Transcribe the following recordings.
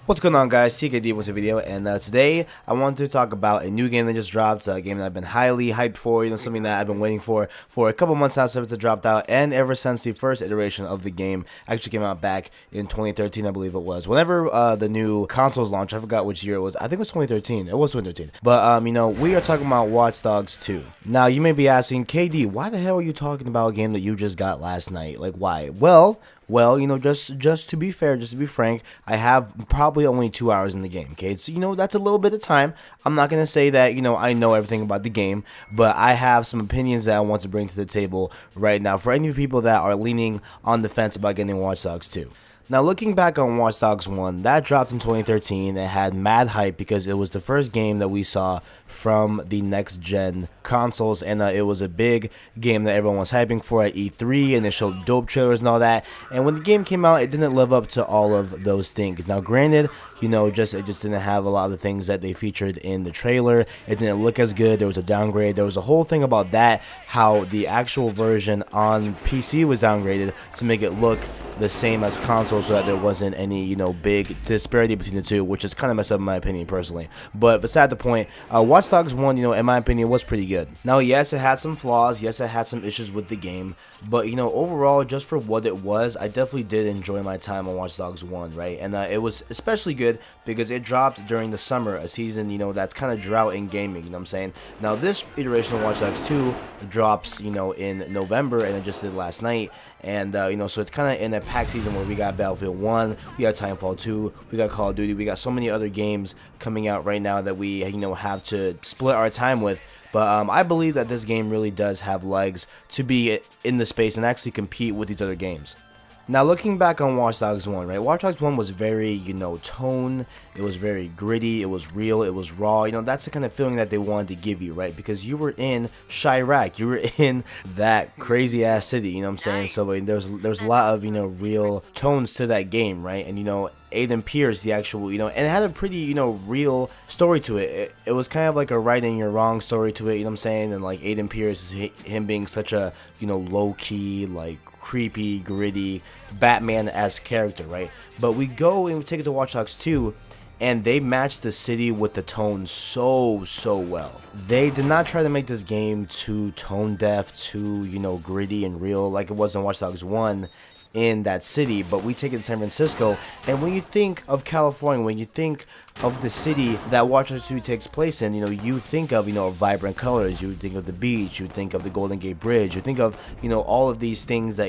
What's going on, guys? TKD was a video, and today I wanted to talk about a new game that just dropped, a game that I've been highly hyped for, something that I've been waiting for a couple months now since it dropped out, and ever since the first iteration of the game actually came out back in 2013, I believe it was. Whenever the new consoles launched, I forgot which year it was. I think it was 2013. It was 2013. But, we are talking about Watch Dogs 2. Now, you may be asking, KD, why the hell are you talking about a game that you just got last night? Like, why? Well, just to be fair, just to be frank, I have probably only 2 hours in the game, okay? So, that's a little bit of time. I'm not going to say that, I know everything about the game, but I have some opinions that I want to bring to the table right now for any people that are leaning on the fence about getting Watch Dogs 2. Now, looking back on Watch Dogs 1, that dropped in 2013. It had mad hype because it was the first game that we saw from the next-gen consoles, and it was a big game that everyone was hyping for at E3, and they showed dope trailers and all that. And when the game came out, it didn't live up to all of those things. Now, granted, it just didn't have a lot of the things that they featured in the trailer. It didn't look as good. There was a downgrade. There was a whole thing about that, how the actual version on PC was downgraded to make it look the same as console, so that there wasn't any big disparity between the two, which is kind of messed up in my opinion personally. But beside the point, Watch Dogs 1 in my opinion was pretty good. Now, yes, it had some flaws, yes, it had some issues with the game, but overall, just for what it was, I definitely did enjoy my time on Watch Dogs 1, right? And it was especially good because it dropped during the summer, a season that's kind of drought in gaming, what I'm saying? Now, this iteration of Watch Dogs 2 drops in November, and it just did last night. And so it's kind of in a packed season where we got Battlefield 1, we got Timefall 2, we got Call of Duty, we got so many other games coming out right now that we have to split our time with. But I believe that this game really does have legs to be in the space and actually compete with these other games. Now, looking back on Watch Dogs 1, right? Watch Dogs 1 was very, tone. It was very gritty. It was real. It was raw. That's the kind of feeling that they wanted to give you, right? Because you were in Chirac. You were in that crazy-ass city, what I'm saying? So there's a lot of, real tones to that game, right? And, Aiden Pierce, the actual, and it had a pretty, real story to it. It was kind of like a right and you're wrong story to it, what I'm saying? And, like, Aiden Pierce, him being such a, low-key, like, creepy, gritty, Batman-esque character, right? But we go and we take it to Watch Dogs 2, and they match the city with the tone so well. They did not try to make this game too tone deaf, too, gritty and real like it was in Watch Dogs 1 in that city, but we take it to San Francisco. And when you think of California, when you think of the city that Watch Dogs 2 takes place in, you think of, vibrant colors, you think of the beach, you think of the Golden Gate Bridge, you think of, all of these things that,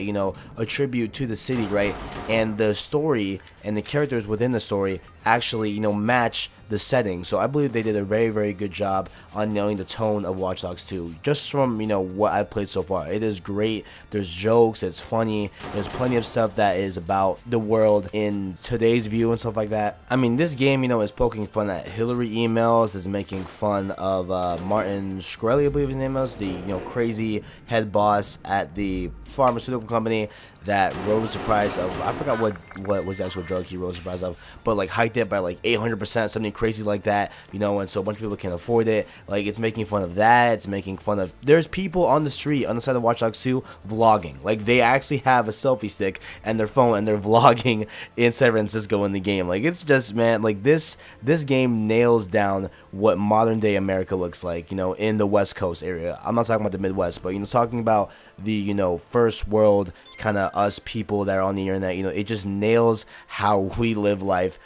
attribute to the city, right? And the story and the characters within the story actually, match the setting. So I believe they did a very good job on nailing the tone of Watch Dogs 2, just from what I've played so far. It is great. There's jokes, it's funny, there's plenty of stuff that is about the world in today's view and stuff like that. I mean, this game is poking fun at Hillary emails, is making fun of Martin Shkreli, I believe his name was, the crazy head boss at the pharmaceutical company that rose the price of, I forgot what was the actual drug he rose the price of, but like hiked it by like 800%, something crazy like that, and so a bunch of people can't afford it. Like, it's making fun of that. It's making fun of, there's people on the street on the side of Watch Dogs 2 vlogging. Like, they actually have a selfie stick and their phone and they're vlogging in San Francisco in the game. Like, it's just, man, like this game nails down what modern day America looks like, in the West Coast area. I'm not talking about the Midwest, but talking about the first world kind of us people that are on the internet. It just nails how we live life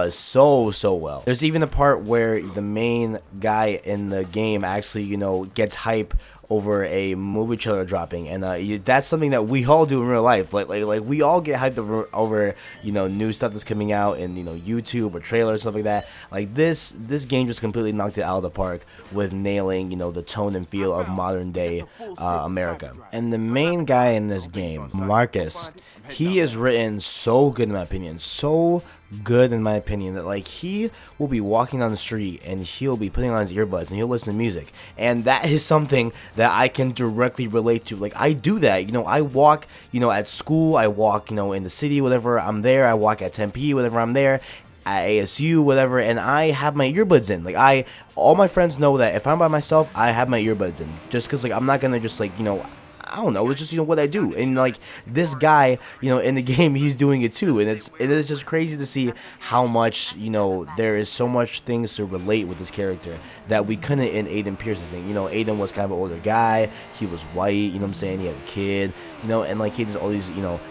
so well. There's even a part where the main guy in the game actually gets hype over a movie trailer dropping, and that's something that we all do in real life. Like we all get hyped over new stuff that's coming out in YouTube or trailers, stuff like that. Like this game just completely knocked it out of the park with nailing the tone and feel of modern day America. And the main guy in this game, Marcus, he is written so good in my opinion, that like he will be walking down the street and he'll be putting on his earbuds and he'll listen to music, and that is something that I can directly relate to. Like, I do that, I walk at school, I walk in the city, whatever I'm there, I walk at Tempe, whatever I'm there, at ASU, whatever, and I have my earbuds in. Like, all my friends know that if I'm by myself, I have my earbuds in, just because like I'm not gonna just like I don't know, it's just, what I do. And like this guy, in the game, he's doing it too, and it is just crazy to see how much, there is so much things to relate with this character that we couldn't in Aiden Pierce's thing. Aiden was kind of an older guy, he was white, what I'm saying, he had a kid, and like he has all these,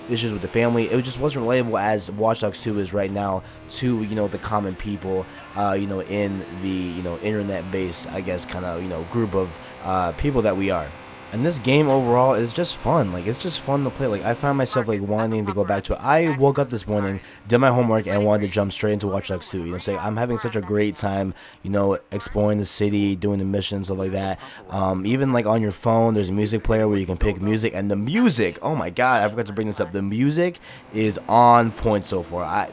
issues with the family. It just wasn't relatable as Watch Dogs 2 is right now to, the common people, in the, internet based, I guess, kind of, group of people that we are. And this game overall is just fun. Like, it's just fun to play. Like, I find myself, like, wanting to go back to it. I woke up this morning, did my homework, and wanted to jump straight into Watch Dogs 2. I'm saying? I'm having such a great time, exploring the city, doing the missions, stuff like that. Even, like, on your phone, there's a music player where you can pick music. And the music, oh my god, I forgot to bring this up. The music is on point so far.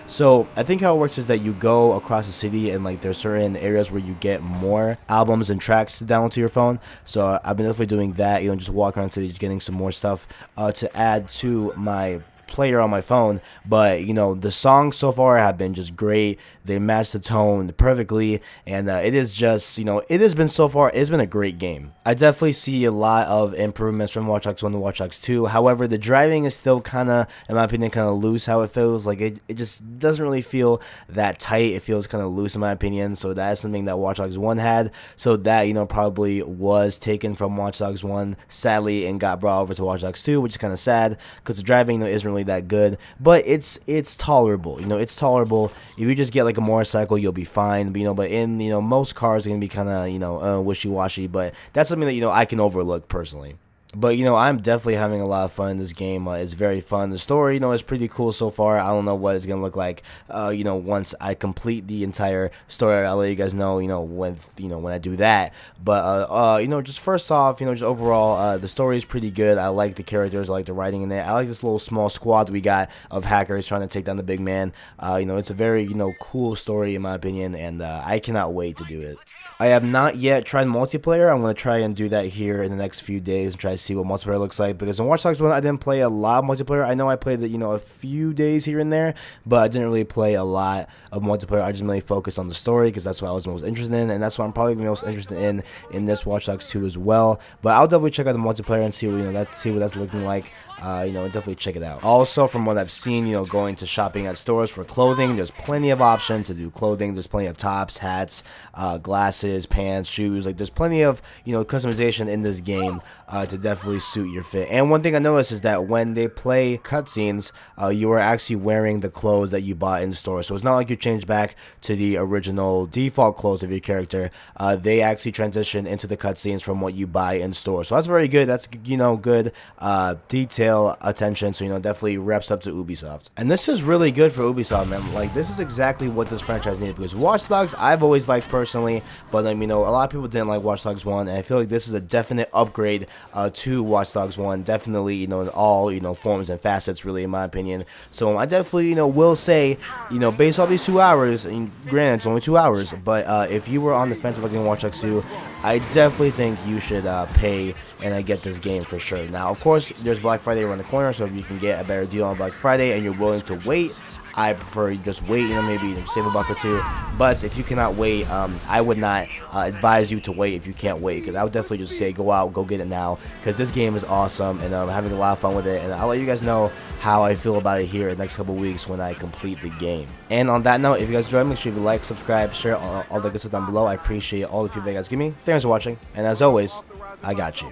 So, I think how it works is that you go across the city, and, like, there's certain areas where you get more albums and tracks to download to your phone. So, I've been definitely doing that, just walking around city, just getting some more stuff to add to my player on my phone. But the songs so far have been just great. They match the tone perfectly, and it is just, it has been so far, it's been a great game. I definitely see a lot of improvements from Watch Dogs 1 to Watch Dogs 2. However, the driving is still kind of, in my opinion, kind of loose how it feels. Like, it just doesn't really feel that tight. It feels kind of loose, in my opinion. So that is something that Watch Dogs 1 had. So that, probably was taken from Watch Dogs 1, sadly, and got brought over to Watch Dogs 2, which is kind of sad because the driving, isn't really that good. But it's tolerable. It's tolerable. If you just get, like, a motorcycle, you'll be fine. But in, most cars are going to be kind of, wishy-washy. But that's something that, I can overlook personally. But, I'm definitely having a lot of fun in this game. It's very fun. The story, is pretty cool so far. I don't know what it's going to look like, once I complete the entire story. I'll let you guys know, when I do that. But, just first off, just overall, the story is pretty good. I like the characters. I like the writing in there. I like this little small squad we got of hackers trying to take down the big man. It's a very, cool story in my opinion, and I cannot wait to do it. I have not yet tried multiplayer. I'm going to try and do that here in the next few days and try to see what multiplayer looks like. Because in Watch Dogs 1, I didn't play a lot of multiplayer. I know I played it, a few days here and there, but I didn't really play a lot of multiplayer. I just really focused on the story because that's what I was most interested in, and that's what I'm probably most interested in this Watch Dogs 2 as well. But I'll definitely check out the multiplayer and see what that's looking like. Definitely check it out. Also, from what I've seen, going to shopping at stores for clothing, there's plenty of options to do clothing. There's plenty of tops, hats, glasses, pants, shoes. Like, there's plenty of, customization in this game to definitely suit your fit. And one thing I noticed is that when they play cutscenes, you are actually wearing the clothes that you bought in the store. So it's not like you change back to the original default clothes of your character. They actually transition into the cutscenes from what you buy in store. So that's very good. That's, good detail attention. So, definitely reps up to Ubisoft. And this is really good for Ubisoft, man. Like, this is exactly what this franchise needed, because Watch Dogs I've always liked personally, but a lot of people didn't like Watch Dogs 1, and I feel like this is a definite upgrade to Watch Dogs 1, definitely, in all, forms and facets, really, in my opinion. So I definitely, will say, based off these 2 hours, and granted, it's only 2 hours, but if you were on the fence about getting Watch Dogs 2, I definitely think you should pay and get this game for sure. Now, of course, there's Black Friday around the corner, so if you can get a better deal on Black Friday and you're willing to wait, I prefer you just wait, maybe save a buck or two. But if you cannot wait, I would not advise you to wait if you can't wait, because I would definitely just say go out, go get it now, because this game is awesome, and I'm having a lot of fun with it, and I'll let you guys know how I feel about it here in the next couple weeks when I complete the game. And on that note, if you guys enjoyed, make sure you like, subscribe, share, all the good stuff down below. I appreciate all the feedback you guys give me. Thanks for watching, and as always, I got you.